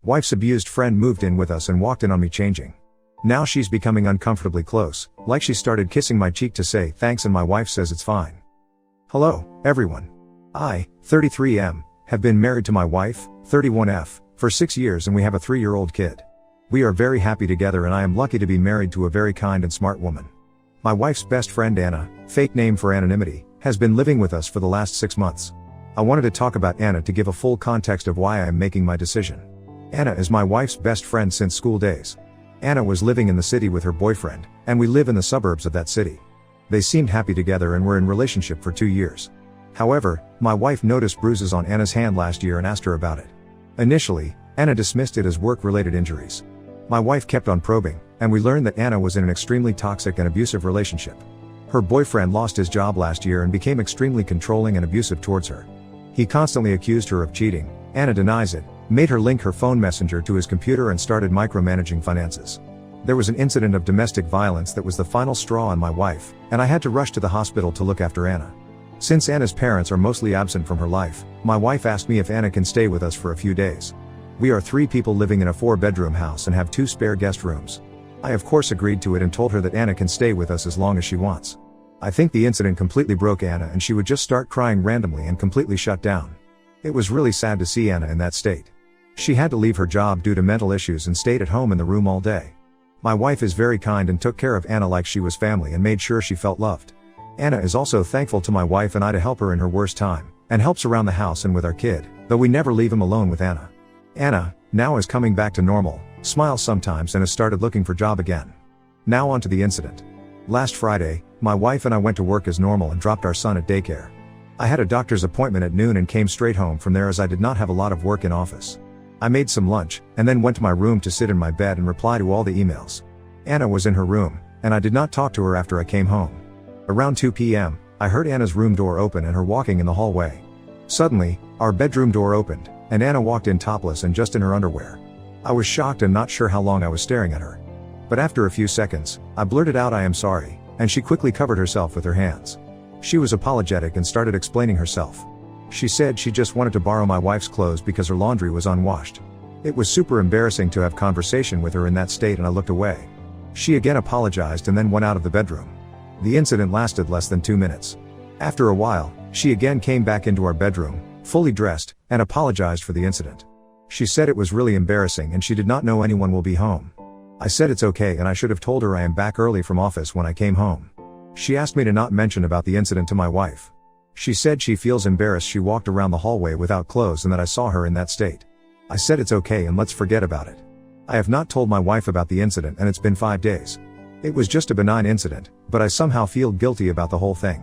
Wife's abused friend moved in with us and walked in on me changing. Now she's becoming uncomfortably close, like she started kissing my cheek to say thanks and my wife says it's fine. Hello, everyone. I, 33M, have been married to my wife, 31F, for 6 years and we have a 3-year-old kid. We are very happy together and I am lucky to be married to a very kind and smart woman. My wife's best friend Anna, fake name for anonymity, has been living with us for the last 6 months. I wanted to talk about Anna to give a full context of why I am making my decision. Anna is my wife's best friend since school days. Anna was living in the city with her boyfriend, and we live in the suburbs of that city. They seemed happy together and were in relationship for 2 years. However, my wife noticed bruises on Anna's hand last year and asked her about it. Initially, Anna dismissed it as work-related injuries. My wife kept on probing, and we learned that Anna was in an extremely toxic and abusive relationship. Her boyfriend lost his job last year and became extremely controlling and abusive towards her. He constantly accused her of cheating. Anna denies it, made her link her phone messenger to his computer and started micromanaging finances. There was an incident of domestic violence that was the final straw on my wife, and I had to rush to the hospital to look after Anna. Since Anna's parents are mostly absent from her life, my wife asked me if Anna can stay with us for a few days. We are 3 people living in a 4-bedroom house and have 2 spare guest rooms. I of course agreed to it and told her that Anna can stay with us as long as she wants. I think the incident completely broke Anna and she would just start crying randomly and completely shut down. It was really sad to see Anna in that state. She had to leave her job due to mental issues and stayed at home in the room all day. My wife is very kind and took care of Anna like she was family and made sure she felt loved. Anna is also thankful to my wife and I to help her in her worst time, and helps around the house and with our kid, though we never leave him alone with Anna. Anna, now is coming back to normal, smiles sometimes and has started looking for job again. Now on to the incident. Last Friday, my wife and I went to work as normal and dropped our son at daycare. I had a doctor's appointment at noon and came straight home from there as I did not have a lot of work in office. I made some lunch, and then went to my room to sit in my bed and reply to all the emails. Anna was in her room, and I did not talk to her after I came home. Around 2 p.m., I heard Anna's room door open and her walking in the hallway. Suddenly, our bedroom door opened, and Anna walked in topless and just in her underwear. I was shocked and not sure how long I was staring at her. But after a few seconds, I blurted out I am sorry, and she quickly covered herself with her hands. She was apologetic and started explaining herself. She said she just wanted to borrow my wife's clothes because her laundry was unwashed. It was super embarrassing to have conversation with her in that state and I looked away. She again apologized and then went out of the bedroom. The incident lasted less than 2 minutes. After a while, she again came back into our bedroom, fully dressed, and apologized for the incident. She said it was really embarrassing and she did not know anyone will be home. I said it's okay and I should have told her I am back early from office when I came home. She asked me to not mention about the incident to my wife. She said she feels embarrassed she walked around the hallway without clothes and that I saw her in that state. I said it's okay and let's forget about it. I have not told my wife about the incident and it's been 5 days. It was just a benign incident, but I somehow feel guilty about the whole thing.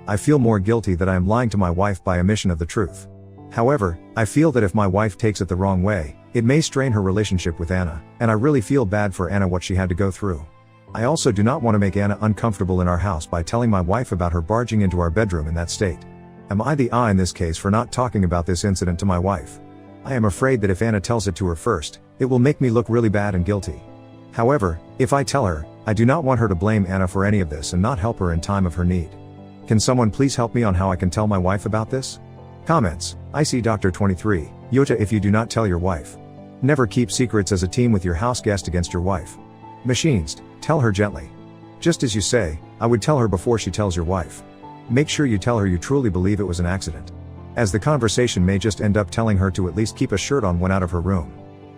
I feel more guilty that I am lying to my wife by omission of the truth. However, I feel that if my wife takes it the wrong way, it may strain her relationship with Anna, and I really feel bad for Anna what she had to go through. I also do not want to make Anna uncomfortable in our house by telling my wife about her barging into our bedroom in that state. Am I the I in this case for not talking about this incident to my wife? I am afraid that if Anna tells it to her first, it will make me look really bad and guilty. However, if I tell her, I do not want her to blame Anna for any of this and not help her in time of her need. Can someone please help me on how I can tell my wife about this? Comments. I see Dr. 23, AITA if you do not tell your wife. Never keep secrets as a team with your house guest against your wife. Machinist, tell her gently. Just as you say, I would tell her before she tells your wife. Make sure you tell her you truly believe it was an accident. As the conversation may just end up telling her to at least keep a shirt on when out of her room.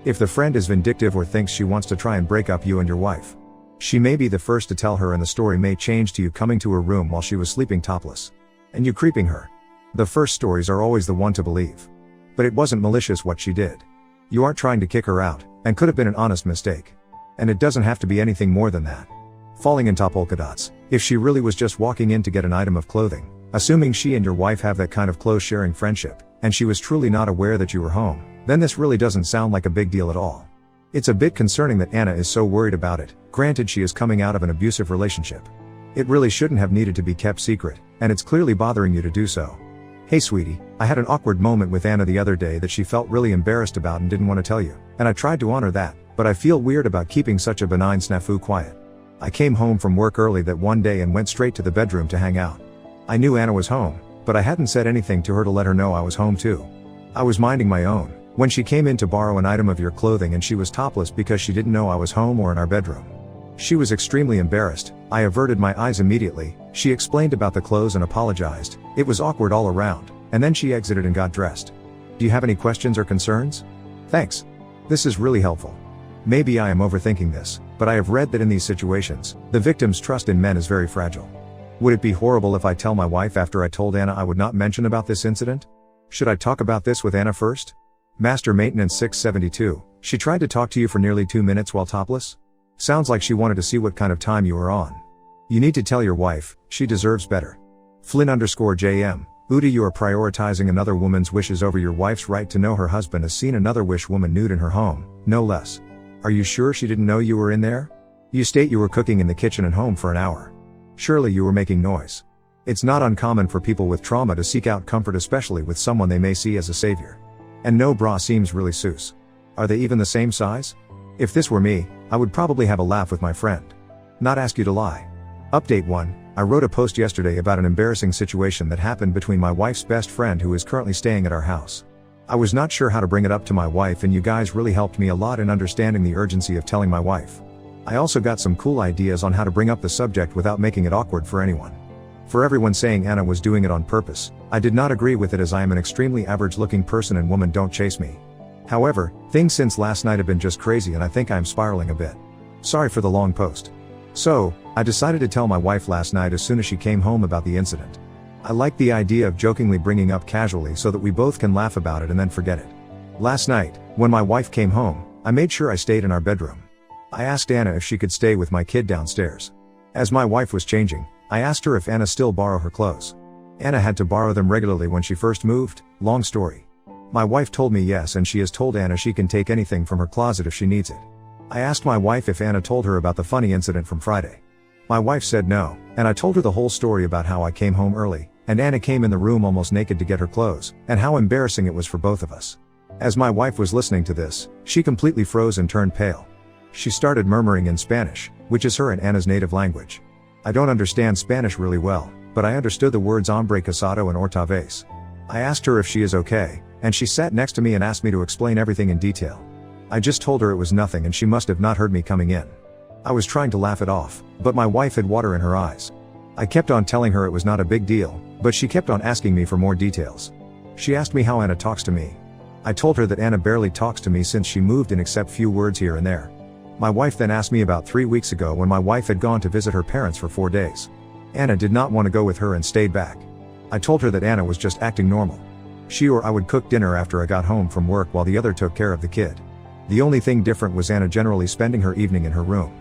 If the friend is vindictive or thinks she wants to try and break up you and your wife, she may be the first to tell her and the story may change to you coming to her room while she was sleeping topless. And you creeping her. The first stories are always the one to believe. But it wasn't malicious what she did. You aren't trying to kick her out, and could have been an honest mistake. And it doesn't have to be anything more than that. Falling in top polka dots, if she really was just walking in to get an item of clothing, assuming she and your wife have that kind of clothes sharing friendship, and she was truly not aware that you were home, then this really doesn't sound like a big deal at all. It's a bit concerning that Anna is so worried about it, granted she is coming out of an abusive relationship. It really shouldn't have needed to be kept secret, and it's clearly bothering you to do so. Hey sweetie, I had an awkward moment with Anna the other day that she felt really embarrassed about and didn't want to tell you, and I tried to honor that, but I feel weird about keeping such a benign snafu quiet. I came home from work early that one day and went straight to the bedroom to hang out. I knew Anna was home, but I hadn't said anything to her to let her know I was home too. I was minding my own, When she came in to borrow an item of your clothing and she was topless because she didn't know I was home or in our bedroom. She was extremely embarrassed. I averted my eyes immediately. She explained about the clothes and apologized. It was awkward all around, and then she exited and got dressed. Do you have any questions or concerns? Thanks. This is really helpful. Maybe I am overthinking this, but I have read that in these situations, the victim's trust in men is very fragile. Would it be horrible if I tell my wife after I told Anna I would not mention about this incident? Should I talk about this with Anna first? Master Maintenance 672, she tried to talk to you for nearly 2 minutes while topless? Sounds like she wanted to see what kind of time you were on. You need to tell your wife, she deserves better. Flynn_JM, Uda, you are prioritizing another woman's wishes over your wife's right to know her husband has seen another wish woman nude in her home, no less. Are you sure she didn't know you were in there? You state you were cooking in the kitchen and home for an hour. Surely you were making noise. It's not uncommon for people with trauma to seek out comfort, especially with someone they may see as a savior. And no bra seems really sus. Are they even the same size? If this were me, I would probably have a laugh with my friend. Not ask you to lie. Update 1, I wrote a post yesterday about an embarrassing situation that happened between my wife's best friend who is currently staying at our house. I was not sure how to bring it up to my wife, and you guys really helped me a lot in understanding the urgency of telling my wife. I also got some cool ideas on how to bring up the subject without making it awkward for anyone. For everyone saying Anna was doing it on purpose, I did not agree with it, as I am an extremely average looking person and women don't chase me. However, things since last night have been just crazy and I think I am spiraling a bit. Sorry for the long post. So, I decided to tell my wife last night as soon as she came home about the incident. I like the idea of jokingly bringing up casually so that we both can laugh about it and then forget it. Last night, when my wife came home, I made sure I stayed in our bedroom. I asked Anna if she could stay with my kid downstairs. As my wife was changing, I asked her if Anna still borrow her clothes. Anna had to borrow them regularly when she first moved, long story. My wife told me yes, and she has told Anna she can take anything from her closet if she needs it. I asked my wife if Anna told her about the funny incident from Friday. My wife said no, and I told her the whole story about how I came home early, and Anna came in the room almost naked to get her clothes, and how embarrassing it was for both of us. As my wife was listening to this, she completely froze and turned pale. She started murmuring in Spanish, which is her and Anna's native language. I don't understand Spanish really well, but I understood the words hombre casado and otra vez. I asked her if she is okay, and she sat next to me and asked me to explain everything in detail. I just told her it was nothing and she must have not heard me coming in. I was trying to laugh it off, but my wife had water in her eyes. I kept on telling her it was not a big deal, but she kept on asking me for more details. She asked me how Anna talks to me. I told her that Anna barely talks to me since she moved in, except few words here and there. My wife then asked me about 3 weeks ago when my wife had gone to visit her parents for 4 days. Anna did not want to go with her and stayed back. I told her that Anna was just acting normal. She or I would cook dinner after I got home from work while the other took care of the kid. The only thing different was Anna generally spending her evening in her room.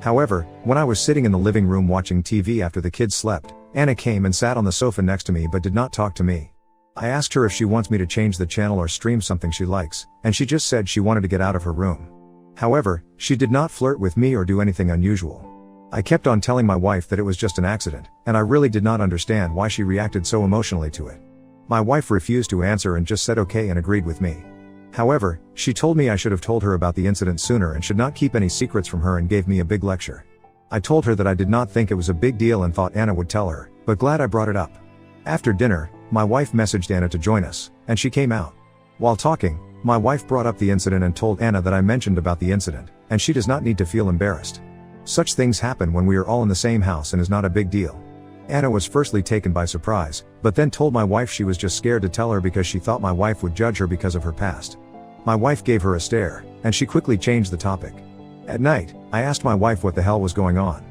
However, when I was sitting in the living room watching TV after the kids slept, Anna came and sat on the sofa next to me but did not talk to me. I asked her if she wants me to change the channel or stream something she likes, and she just said she wanted to get out of her room. However, she did not flirt with me or do anything unusual. I kept on telling my wife that it was just an accident, and I really did not understand why she reacted so emotionally to it. My wife refused to answer and just said okay and agreed with me. However, she told me I should have told her about the incident sooner and should not keep any secrets from her, and gave me a big lecture. I told her that I did not think it was a big deal and thought Anna would tell her, but glad I brought it up. After dinner, my wife messaged Anna to join us, and she came out. While talking, my wife brought up the incident and told Anna that I mentioned about the incident, and she does not need to feel embarrassed. Such things happen when we are all in the same house and is not a big deal. Anna was firstly taken by surprise, but then told my wife she was just scared to tell her because she thought my wife would judge her because of her past. My wife gave her a stare, and she quickly changed the topic. At night, I asked my wife what the hell was going on.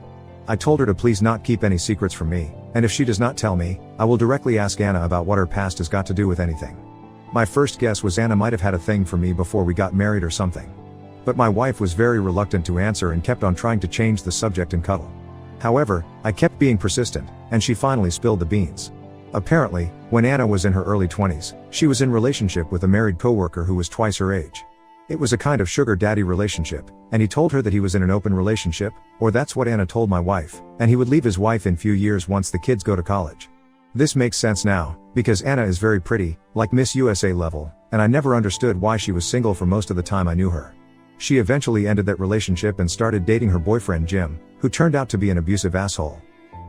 I told her to please not keep any secrets from me, and if she does not tell me, I will directly ask Anna about what her past has got to do with anything. My first guess was Anna might have had a thing for me before we got married or something. But my wife was very reluctant to answer and kept on trying to change the subject and cuddle. However, I kept being persistent, and she finally spilled the beans. Apparently, when Anna was in her early 20s, she was in relationship with a married coworker who was twice her age. It was a kind of sugar daddy relationship, and he told her that he was in an open relationship, or that's what Anna told my wife, and he would leave his wife in few years once the kids go to college. This makes sense now, because Anna is very pretty, like Miss USA level, and I never understood why she was single for most of the time I knew her. She eventually ended that relationship and started dating her boyfriend Jim, who turned out to be an abusive asshole.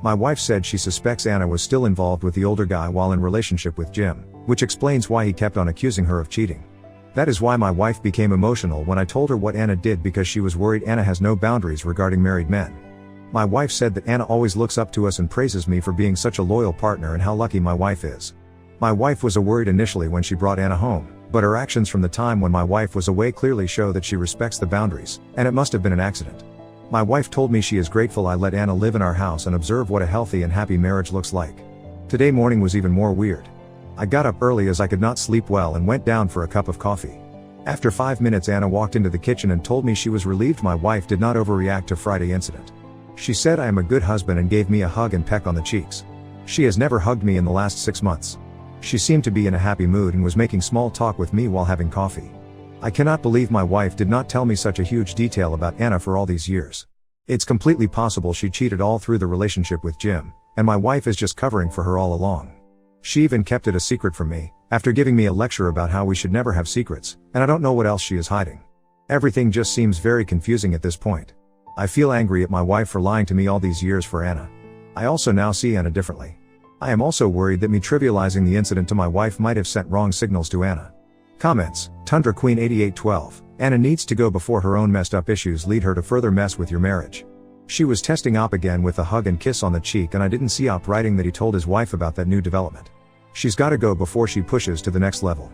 My wife said she suspects Anna was still involved with the older guy while in relationship with Jim, which explains why he kept on accusing her of cheating. That is why my wife became emotional when I told her what Anna did, because she was worried Anna has no boundaries regarding married men. My wife said that Anna always looks up to us and praises me for being such a loyal partner and how lucky my wife is. My wife was worried initially when she brought Anna home, but her actions from the time when my wife was away clearly show that she respects the boundaries, and it must have been an accident. My wife told me she is grateful I let Anna live in our house and observe what a healthy and happy marriage looks like. Today morning was even more weird. I got up early as I could not sleep well and went down for a cup of coffee. After 5 minutes, Anna walked into the kitchen and told me she was relieved my wife did not overreact to Friday incident. She said I am a good husband and gave me a hug and peck on the cheeks. She has never hugged me in the last 6 months. She seemed to be in a happy mood and was making small talk with me while having coffee. I cannot believe my wife did not tell me such a huge detail about Anna for all these years. It's completely possible she cheated all through the relationship with Jim, and my wife is just covering for her all along. She even kept it a secret from me, after giving me a lecture about how we should never have secrets, and I don't know what else she is hiding. Everything just seems very confusing at this point. I feel angry at my wife for lying to me all these years for Anna. I also now see Anna differently. I am also worried that me trivializing the incident to my wife might have sent wrong signals to Anna. Comments: Tundra Queen 8812. Anna needs to go before her own messed up issues lead her to further mess with your marriage. She was testing Op again with a hug and kiss on the cheek, and I didn't see Op writing that he told his wife about that new development. She's gotta go before she pushes to the next level.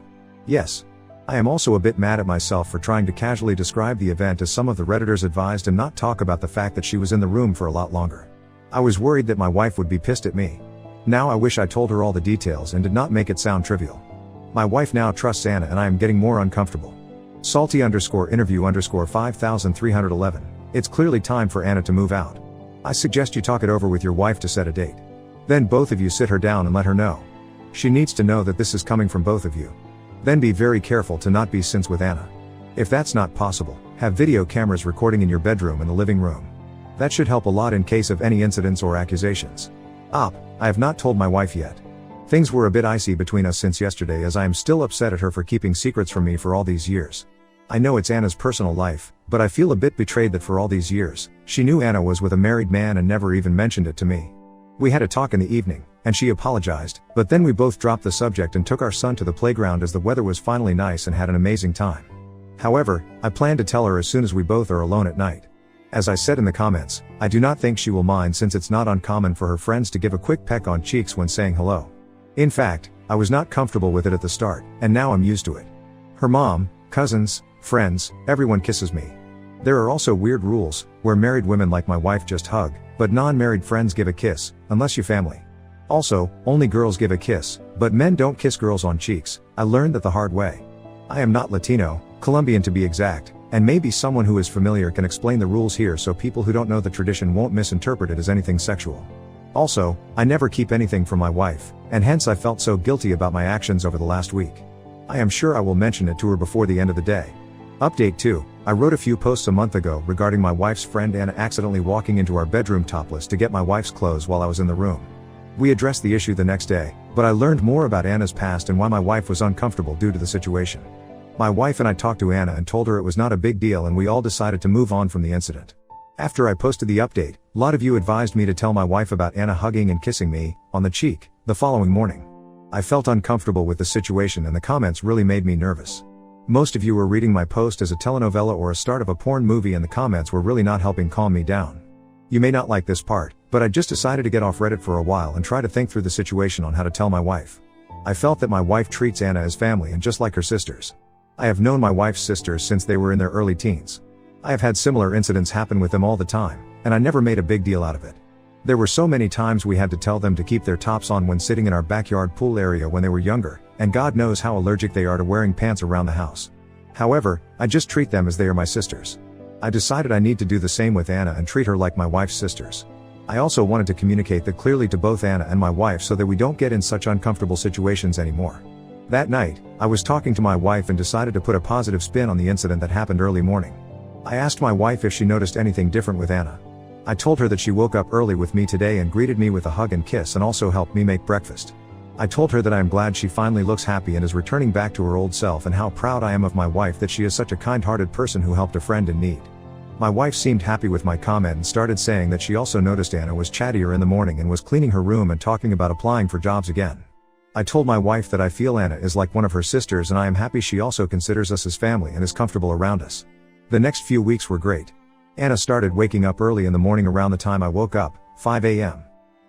Yes. I am also a bit mad at myself for trying to casually describe the event as some of the Redditors advised and not talk about the fact that she was in the room for a lot longer. I was worried that my wife would be pissed at me. Now I wish I told her all the details and did not make it sound trivial. My wife now trusts Anna and I am getting more uncomfortable. Salty_interview_5311. It's clearly time for Anna to move out. I suggest you talk it over with your wife to set a date. Then both of you sit her down and let her know. She needs to know that this is coming from both of you. Then be very careful to not be sins with Anna. If that's not possible, have video cameras recording in your bedroom and the living room. That should help a lot in case of any incidents or accusations. I have not told my wife yet. Things were a bit icy between us since yesterday, as I am still upset at her for keeping secrets from me for all these years. I know it's Anna's personal life, but I feel a bit betrayed that for all these years, she knew Anna was with a married man and never even mentioned it to me. We had a talk in the evening, and she apologized, but then we both dropped the subject and took our son to the playground as the weather was finally nice and had an amazing time. However, I plan to tell her as soon as we both are alone at night. As I said in the comments, I do not think she will mind, since it's not uncommon for her friends to give a quick peck on cheeks when saying hello. In fact, I was not comfortable with it at the start, and now I'm used to it. Her mom, cousins, friends, everyone kisses me. There are also weird rules, where married women like my wife just hug, but non-married friends give a kiss, unless you family. Also, only girls give a kiss, but men don't kiss girls on cheeks. I learned that the hard way. I am not Latino, Colombian to be exact, and maybe someone who is familiar can explain the rules here so people who don't know the tradition won't misinterpret it as anything sexual. Also, I never keep anything from my wife, and hence I felt so guilty about my actions over the last week. I am sure I will mention it to her before the end of the day. Update 2. I wrote a few posts a month ago regarding my wife's friend Anna accidentally walking into our bedroom topless to get my wife's clothes while I was in the room. We addressed the issue the next day, but I learned more about Anna's past and why my wife was uncomfortable due to the situation. My wife and I talked to Anna and told her it was not a big deal, and we all decided to move on from the incident. After I posted the update, a lot of you advised me to tell my wife about Anna hugging and kissing me on the cheek the following morning. I felt uncomfortable with the situation, and the comments really made me nervous. Most of you were reading my post as a telenovela or a start of a porn movie, and the comments were really not helping calm me down. You may not like this part, but I just decided to get off Reddit for a while and try to think through the situation on how to tell my wife. I felt that my wife treats Anna as family and just like her sisters. I have known my wife's sisters since they were in their early teens. I have had similar incidents happen with them all the time, and I never made a big deal out of it. There were so many times we had to tell them to keep their tops on when sitting in our backyard pool area when they were younger, and God knows how allergic they are to wearing pants around the house. However, I just treat them as they are my sisters. I decided I need to do the same with Anna and treat her like my wife's sisters. I also wanted to communicate that clearly to both Anna and my wife so that we don't get in such uncomfortable situations anymore. That night, I was talking to my wife and decided to put a positive spin on the incident that happened early morning. I asked my wife if she noticed anything different with Anna. I told her that she woke up early with me today and greeted me with a hug and kiss and also helped me make breakfast. I told her that I am glad she finally looks happy and is returning back to her old self, and how proud I am of my wife that she is such a kind-hearted person who helped a friend in need. My wife seemed happy with my comment and started saying that she also noticed Anna was chattier in the morning and was cleaning her room and talking about applying for jobs again. I told my wife that I feel Anna is like one of her sisters and I am happy she also considers us as family and is comfortable around us. The next few weeks were great. Anna started waking up early in the morning around the time I woke up, 5 a.m.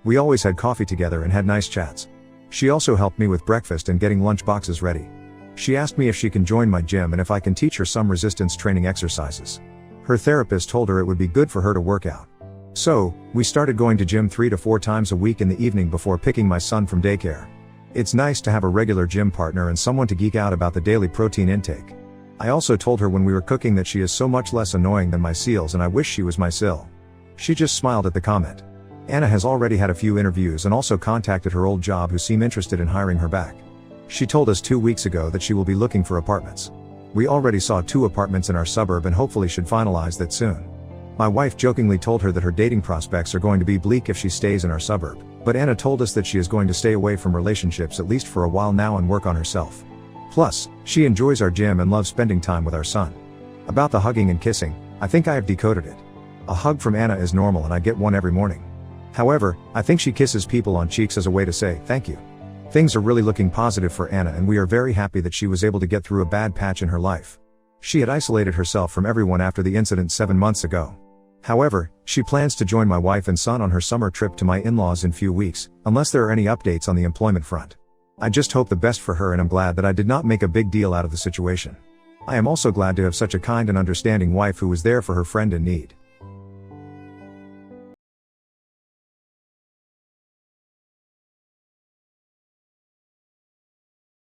We always had coffee together and had nice chats. She also helped me with breakfast and getting lunch boxes ready. She asked me if she can join my gym and if I can teach her some resistance training exercises. Her therapist told her it would be good for her to work out. So, we started going to gym 3 to 4 times a week in the evening before picking my son from daycare. It's nice to have a regular gym partner and someone to geek out about the daily protein intake. I also told her when we were cooking that she is so much less annoying than my seals and I wish she was my Sil. She just smiled at the comment. Anna has already had a few interviews and also contacted her old job who seem interested in hiring her back. She told us 2 weeks ago that she will be looking for apartments. We already saw 2 apartments in our suburb and hopefully should finalize that soon. My wife jokingly told her that her dating prospects are going to be bleak if she stays in our suburb, but Anna told us that she is going to stay away from relationships at least for a while now and work on herself. Plus, she enjoys our gym and loves spending time with our son. About the hugging and kissing, I think I have decoded it. A hug from Anna is normal and I get one every morning. However, I think she kisses people on cheeks as a way to say, thank you. Things are really looking positive for Anna and we are very happy that she was able to get through a bad patch in her life. She had isolated herself from everyone after the incident 7 months ago. However, she plans to join my wife and son on her summer trip to my in-laws in few weeks, unless there are any updates on the employment front. I just hope the best for her and I'm glad that I did not make a big deal out of the situation. I am also glad to have such a kind and understanding wife who was there for her friend in need.